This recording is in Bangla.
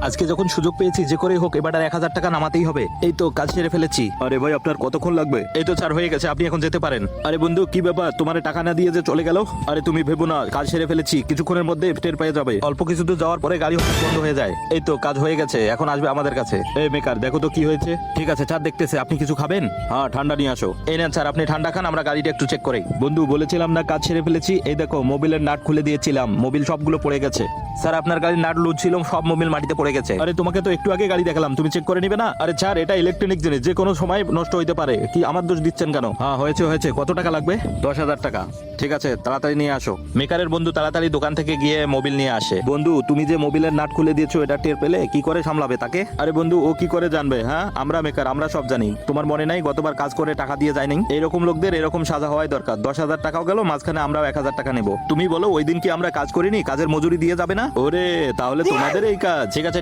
আজকে যখন সুযোগ পেয়েছি যে করেই হোক এবার 1,000 টাকা নামাতেই হবে। এই তো কাজ সেরে ফেলেছি। আরে ভাই আপনার কতক্ষণ লাগবে? এই তো স্যার হয়ে গেছে, আপনি এখন যেতে পারেন। আরে বন্ধু কি ব্যাপার, তোমার টাকা না দিয়ে যে চলে গেল? আরে তুমি ভেবো না, কাজ সেরে ফেলেছি, কিছুক্ষণের মধ্যে টের পেয়ে যাবে। অল্প কিছু দূর যাওয়ার পরে গাড়ি হঠাৎ বন্ধ হয়ে যায়। এই তো কাজ হয়ে গেছে, এখন আসবে আমাদের কাছে। এই মেকার দেখো তো কি হয়েছে। ঠিক আছে স্যার, দেখতেছে। আপনি কিছু খাবেন? হ্যাঁ ঠান্ডা নিয়ে আসো। এই নেন স্যার, আপনি ঠান্ডা খান, আমরা গাড়িটা একটু চেক করি। বন্ধু বলেছিলাম না কাজ সেরে ফেলেছি, এই দেখো মোবিলের নাট খুলে দিয়েছিলাম, মোবিল সবগুলো পড়ে গেছে। স্যার আপনার গাড়ির নাট লুজ ছিল, সব মোবিল মাটিতে পড়ে গেছে। আরে তোমাকে তো একটু আগে গাড়ি দেখালাম, তুমি চেক করে নিবে না? আরে স্যার এটা ইলেকট্রনিক জিনিস, যে কোনো সময় নষ্ট হইতে পারে, কি আমার দোষ দিচ্ছেন কেন? হ্যাঁ হয়েছে হয়েছে, কত টাকা লাগবে? 10,000 টাকা। ঠিক আছে, তাড়াতাড়ি নিয়ে আসো। মেকারের বন্ধু তাড়াতাড়ি দোকান থেকে গিয়ে মোবিল নিয়ে আসে। বন্ধু তুমি যে মোবিলের নাট খুলে দিয়েছো এটা টের পেলে? কি করে সামলাবে তাকে? আরে বন্ধু ও কি করে জানবে? হ্যাঁ আমরা মেকার, আমরা সব জানি। তোমার মনে নাই গতবার কাজ করে টাকা দিয়ে যায়নি? এইরকম লোকদের এরকম সাজা হওয়াই দরকার। 10,000 টাকাও গেল, মাঝখানে আমরাও 1,000 টাকা নেবো। তুমি বলো ওই দিন কি আমরা কাজ করিনি? কাজের মজুরি দিয়ে যাবে না? ওরে তাহলে তোমাদের এই কাজ। ঠিক আছে।